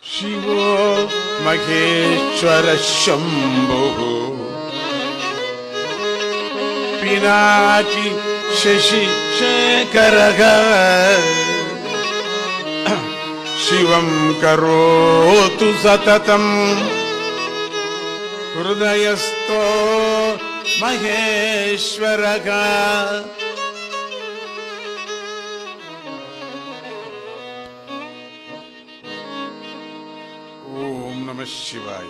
शिवो महेश्वर शंभुः पिनाकी शशि शेखरः शिवं करोतु सततं हृदयस्थो महेश्वरः। ओम नमः शिवाय।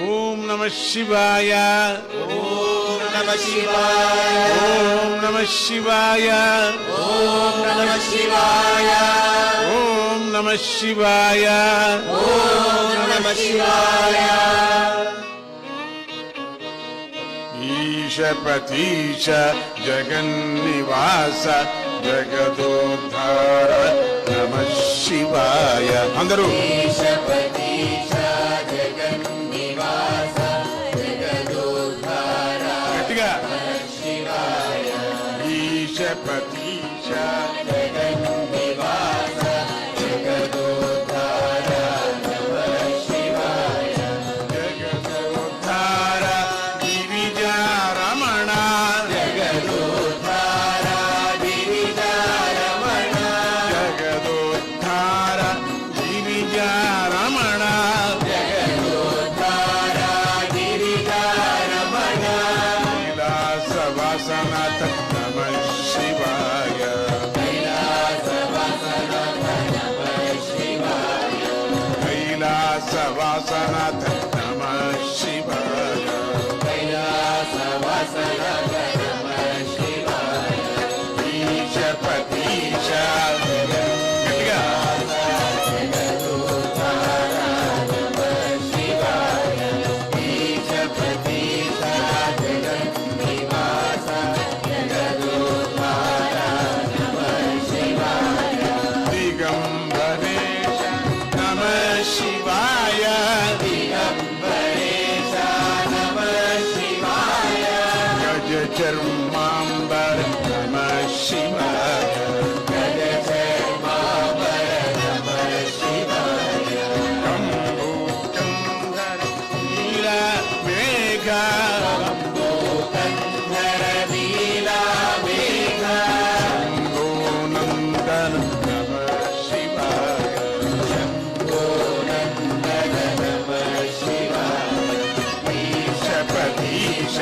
ओम नमः शिवाय। ओम नमः शिवाय। ओम नमः शिवाय। ओम नमः शिवाय। ओम नमः शिवाय। ओम नमः शिवाय। ईशपतीश जगन्निवास जगदोद्धार नमः शिवाय। अंदरू ईशपतीश जगन्निवास जगदोद्धार गट्टिगा नमः शिवाय। ईशपतीश जगन्निवास जगदोद्धार नमः शिवाय। जगदोद्धार गिरिजा रमण जगदोद्धार गिरिजा रमण जगदोद्धार गिरिजा रमण जगदोद्धार गिरिजा रमण कैलासवासनाथ नमः शिवाय। कैलासवासनाथ नमः शिवाय। कैलासवासनाथ नमः शिवाय। कैलासवासनाथ नमः शिवाय। ईशपतीश गट्टिगा जगदोद्धार नमः शिवाय। ईशपतीश जगन्निवास जगदोद्धार नमः शिवाय। दिगंबरेश नमः शिवाय। दिगंबरेश नमः शिवाय। गजचर्मांबर नमः शिवाय। गजचर्मांबर नमः शिवाय। कंबुकंधर नीलमेघ कंबुकंधर नीलमेघ शंभोनंदन नमः शिवाय। शंभोनंदन नमः शिवाय। ईशपतीश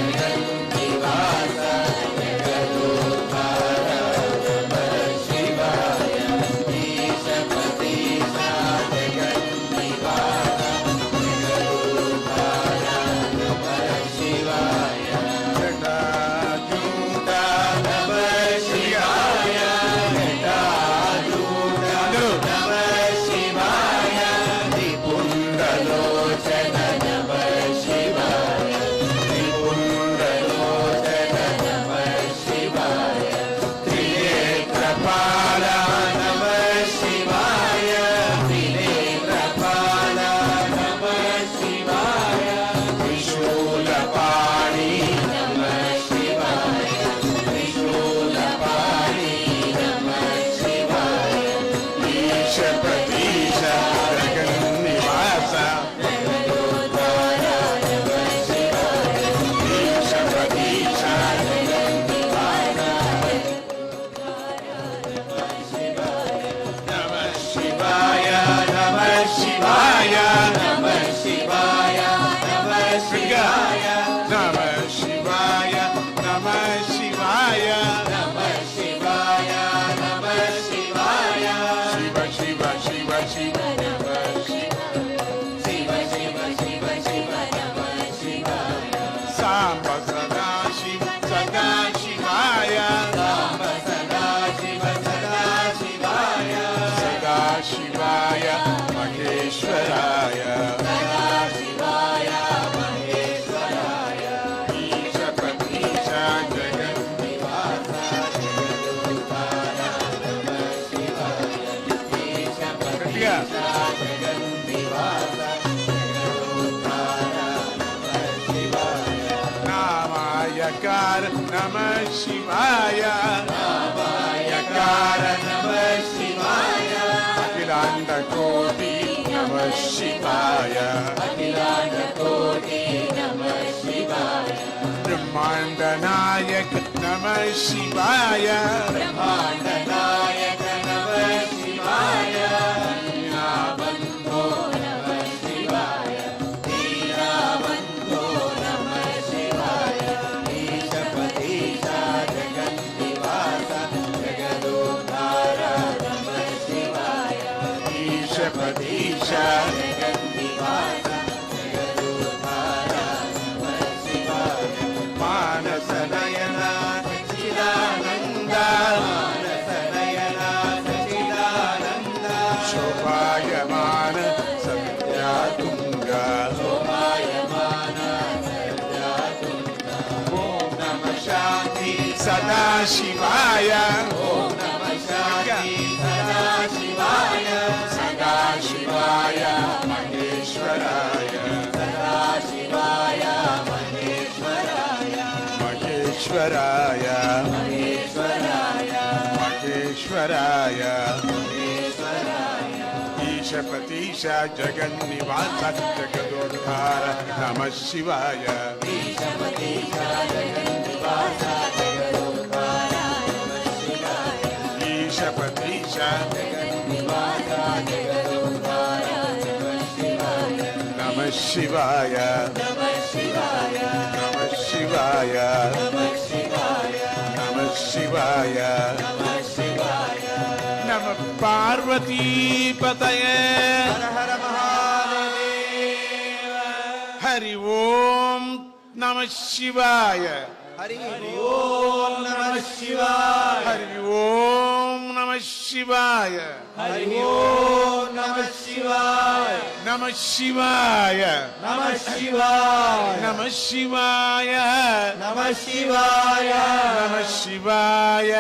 जगन्निवास जगदोद्धार नमः शिवाय। ईशपतीश जगन्निवास जगदोद्धार नमः शिवाय। जटाजूट नमः शिवाय। जटाजूट नमः शिवाय। त्रिपुण्डलोचन नमः शिवाय। त्रिपुण्डलोचन नमः शिवाय। त्रिनेत्रपाल नमः शिवाय। त्रिनेत्रपाल नमः शिवाय। त्रिशूलपाणि नमः शिवाय। त्रिशूलपाणि नमः शिवाय। ईशपतीश जगन्निवास जगदोद्धार नमः शिवाय। ईशपतीश नमः शिवाय। नमः शिवाय। नमः शिवाय। नमः शिवाय। नमः शिवाय। नमः शिवाय। नमः शिवाय। नमः शिवाय। शिव शिव शिव शिव नमः शिव शिव शिव शिव शिव नमः शिवाय। सांब सदा शिव सदा शिवाय। साम्ब सदा शिव सदा शिवाय। सदा शिवाय महेश्वराय। सदा शिवाय महेश्वराय। ईशपतीश निवास जगदोद्धार नमः शिवाय। ईशपतीश जगन्निवास जगदोद्धार नमः शिवाय। नामायकार नमः शिवाय। नामायकार नमः शिवाय। नायक नमः शिवाय ब्रह्मांड नायक नमः शिवाय दीनाबंधो नमः शिवाय दीनाबंधो नमः शिवाय ईशपतीशा जगन्निवासा जगदोद्धारा नमः शिवाय ईशपतीशा जगन्निवासा जगदोद्धारा नमः शिवाय मानसनयना सच्चिदानन्द मानसनयना सच्चिदानन्द शोभायमान सत्यातुङ्गा शोभायमान सद्यातुङ्गा ॐ नमः शान्ति सदा शिवाय ॐ नमः शान्ति सदा शिवाय सदा शिवाय महेश्वराय सदा शिवाय महेश्वराय महेश्वराय महेश्वराय महेश्वराय महेश्वराय ईशपतीश जगन्निवास जगदोद्धार नमः शिवाय ईशपतीशा जगन्निवासा जगदोद्धारा नमः शिवाय ईशपतीश जगन्निवासा जगदोद्धारा नमः शिवाय नमः शिवाय नमः शिवाय नमः शिवाय नमः शिवाय नमः शिवाय नमः शिवाय नमः पार्वतीपतये हर हर महादेव हरि ओम नमः शिवाय हरि ओम नमः शिवाय हरि ओम नमः शिवाय हरि ओम नमः शिवाय नमः शिवाय नमः शिवाय नमः शिवाय नमः शिवाय नमः शिवाय